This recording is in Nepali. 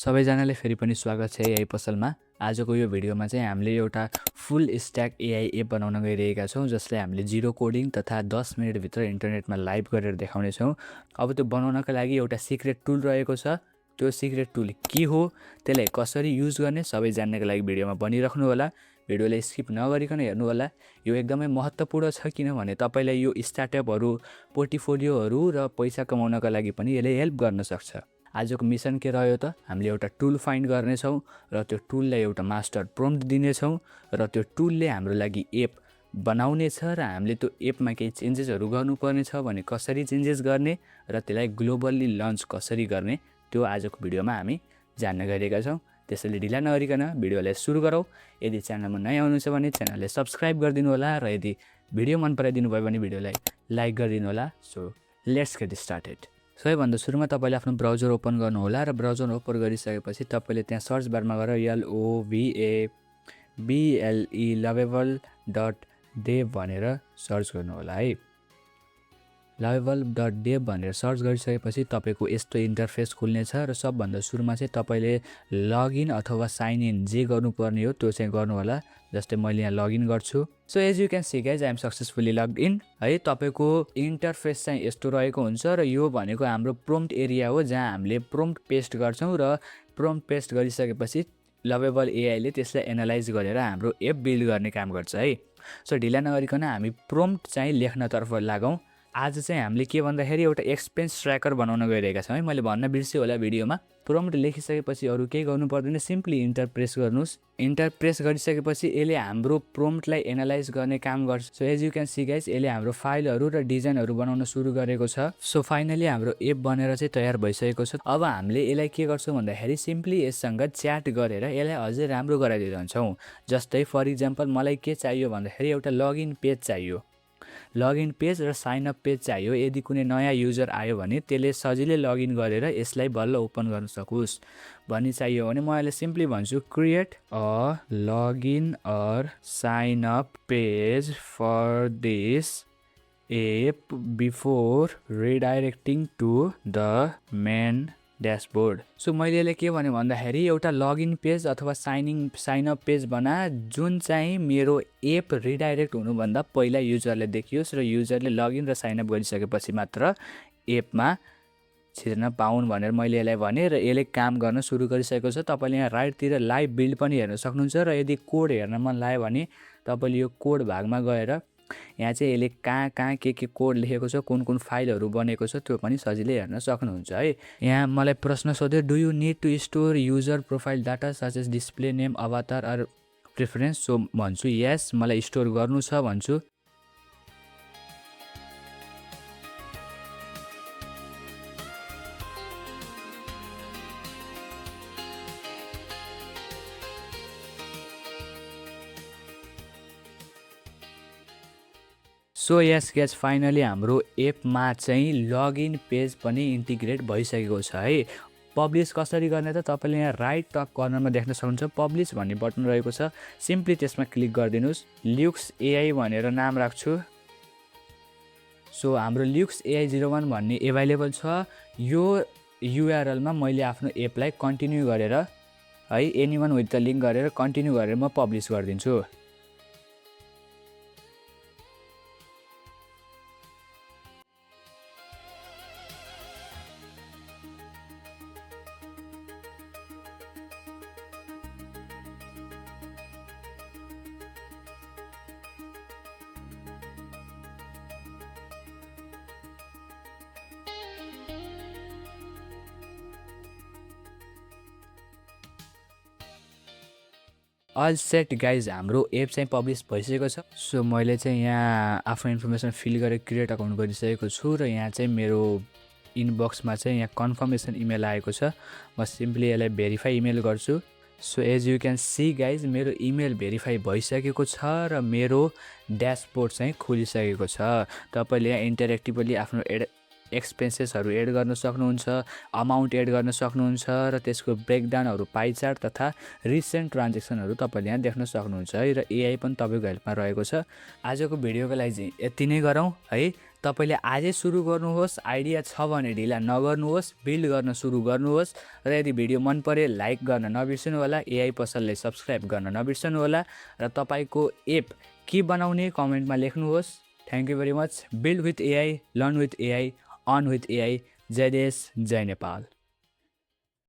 सबैजनाले फेरि पनि स्वागत छ एआई पसलमा। आजको यो भिडियोमा चाहिँ हामीले एउटा फुल स्ट्याक एआई एप बनाउन गइरहेका छौँ, जसलाई हामीले जिरो कोडिङ तथा 10 मिनेटभित्र इन्टरनेटमा लाइभ गरेर देखाउनेछौँ। अब त्यो बनाउनका लागि एउटा सिक्रेट टुल रहेको छ। त्यो सिक्रेट टुल के हो, त्यसलाई कसरी युज गर्ने सबै जान्नको लागि भिडियोमा बनिराख्नु होला। भिडियोलाई स्किप नगरिकन हेर्नु होला। यो एकदमै महत्त्वपूर्ण छ, किनभने तपाईँलाई यो स्टार्टअपहरू, पोर्टफोलियोहरू र पैसा कमाउनका लागि पनि यसले हेल्प गर्न सक्छ। आजको मिसन के रह्यो त, हामीले एउटा टुल फाइन्ड गर्नेछौँ र त्यो टुललाई एउटा मास्टर प्रम्प्ट दिनेछौँ र त्यो टुलले हाम्रो लागि एप बनाउनेछ र हामीले त्यो एपमा केही चेन्जेसहरू गर्नुपर्ने छ भने कसरी चेन्जेस गर्ने र त्यसलाई ग्लोबल्ली लन्च कसरी गर्ने, त्यो आजको भिडियोमा हामी जान्न गइरहेका छौँ। त्यसैले ढिला नगरिकन भिडियोलाई सुरु गरौँ। यदि च्यानलमा नयाँ हुनुहुन्छ भने च्यानललाई सब्सक्राइब गरिदिनु होला र यदि भिडियो मन पराइदिनु भयो भने भिडियोलाई लाइक गरिदिनु होला। So let's get started. सबैभन्दा सुरुमा तपाईँले आफ्नो ब्राउजर ओपन गर्नुहोला र ब्राउजर ओपन गरिसकेपछि तपाईँले त्यहाँ सर्च बारमा गएर LOVABLE lovable.dev भनेर सर्च गर्नुहोला है। lovable.dev भनेर सर्च गरिसकेपछि तपाईँको यस्तो इन्टरफेस खुल्नेछ र सबभन्दा सुरुमा चाहिँ तपाईँले लगइन अथवा साइन इन जे गर्नुपर्ने हो त्यो चाहिँ गर्नु होला। जस्तै मैले यहाँ लगइन गर्छु। So as you can see guys, I am successfully logged in है। तपाईँको इन्टरफेस चाहिँ यस्तो रहेको हुन्छ र यो भनेको हाम्रो प्रम्प्ट एरिया हो, जहाँ हामीले प्रम्प्ट पेस्ट गर्छौँ र प्रम्प्ट पेस्ट गरिसकेपछि लभेबल एआईले त्यसलाई एनालाइज गरेर हाम्रो एप बिल्ड गर्ने काम गर्छ है। सो ढिला नगरिकन हामी प्रम्प्ट चाहिँ लेख्नतर्फ लागौँ। आज चाहिँ हामीले के भन्दाखेरि एउटा एक्सपेन्स ट्र्याकर बनाउन गइरहेका छौँ है। मैले भन्न बिर्सेँ होला भिडियोमा। प्रम्प्ट लेखिसकेपछि अरू केही गर्नु पर्दैन, सिम्पली इन्टर प्रेस गर्नुहोस्। इन्टर प्रेस गरिसकेपछि यसले हाम्रो प्रम्प्टलाई एनालाइज गर्ने काम गर्छ। So as you can see guys, यसले हाम्रो फाइलहरू र डिजाइनहरू बनाउन सुरु गरेको छ। सो फाइनली हाम्रो एप बनेर चाहिँ तयार भइसकेको छ। अब हामीले यसलाई के गर्छौँ भन्दाखेरि सिम्पली यससँग च्याट गरेर यसलाई अझै राम्रो गराइदिन्छौँ। जस्तै फर इक्जाम्पल मलाई के चाहियो भन्दाखेरि एउटा लगइन पेज चाहियो, लगइन पेज र साइनअप पेज चाहियो। यदि कुनै नयाँ युजर आयो भने त्यसले सजिलै लगइन गरेर यसलाई बल्ल ओपन गर्न सकोस् भनी चाहियो भने म यसलाई सिम्पली भन्छु create a login or sign up page for this app before redirecting to the main dashboard. So मैले यसले के भने भन्दाखेरि एउटा लगइन पेज अथवा साइनअप पेज बना जुन चाहिँ मेरो एप रिडाइरेक्ट हुनुभन्दा पहिला युजरले देखियोस् र युजरले लगइन र साइनअप गरिसकेपछि मात्र एपमा छिर्न पाउन् भनेर मैले यसलाई भने र यसले काम गर्न सुरु गरिसकेको छ। तपाईँले यहाँ राइटतिर लाइभ बिल्ड पनि हेर्न सक्नुहुन्छ र यदि कोड हेर्न मन लाग्यो भने तपाईँले यो कोड भागमा गएर यहाँ चाहिँ यसले कहाँ के कोड लेखेको छ, कुन कुन फाइलहरू बनेको छ त्यो पनि सजिलै हेर्न सक्नुहुन्छ है। यहाँ मलाई प्रश्न सोध्यो, do you need to store user profile data such as display name, avatar or preference? So भन्छु यस, मलाई स्टोर गर्नु छ भन्छु। सो यस गाइज, फाइनली हाम्रो एपमा चाहिँ लगइन पेज पनि इन्टिग्रेट भइसकेको छ है। पब्लिस कसरी गर्ने त, तपाईँले यहाँ राइट टप कर्नरमा देख्न सक्नुहुन्छ पब्लिस भन्ने बटन रहेको छ। सिम्पली त्यसमा क्लिक गरिदिनुहोस्। ल्युक्स एआई भनेर नाम राख्छु। सो हाम्रो ल्युक्स एआई 01 भन्ने एभाइलेबल छ। यो युआरएलमा मैले आफ्नो एपलाई कन्टिन्यू गरेर है, एनीवन विथ द लिङ्क गरेर कन्टिन्यू गरेर म पब्लिस गरिदिन्छु। अल सेट गाइज, हाम्रो एप चाहिँ पब्लिस भइसकेको छ। सो मैले चाहिँ यहाँ आफ्नो इन्फर्मेसन फिल गरेर क्रिएट अकाउन्ट गरिसकेको छु र यहाँ चाहिँ मेरो इनबक्समा चाहिँ यहाँ कन्फर्मेसन इमेल आएको छ। म सिम्पली यसलाई भेरिफाई इमेल गर्छु। So as you can see guys, मेरो इमेल भेरिफाई भइसकेको छ र मेरो ड्यासबोर्ड चाहिँ खुलिसकेको छ। तपाईँले यहाँ इन्टरेक्टिभली आफ्नो एक्सपेन्सेसहरू एड गर्न सक्नुहुन्छ, अमाउन्ट एड गर्न सक्नुहुन्छ र त्यसको ब्रेकडाउनहरू, पाइ चार्ट तथा रिसेन्ट ट्रान्जेक्सनहरू तपाईँले यहाँ देख्न सक्नुहुन्छ है। र एआई पनि तपाईँको हेल्पमा रहेको छ। आजको भिडियोको लागि चाहिँ यति नै गरौँ है। तपाईँले आजै सुरु गर्नुहोस्। आइडिया छ भने ढिला नगर्नुहोस्, बिल्ड गर्न सुरु गर्नुहोस्। र यदि भिडियो मन परे लाइक गर्न नबिर्सनु होला, एआई पसलले सब्सक्राइब गर्न नबिर्सनु होला र तपाईँको एप के बनाउने कमेन्टमा लेख्नुहोस्। Thank you very much. Build with AI, learn with AI, earn with AI. जय देश, जय नेपाल।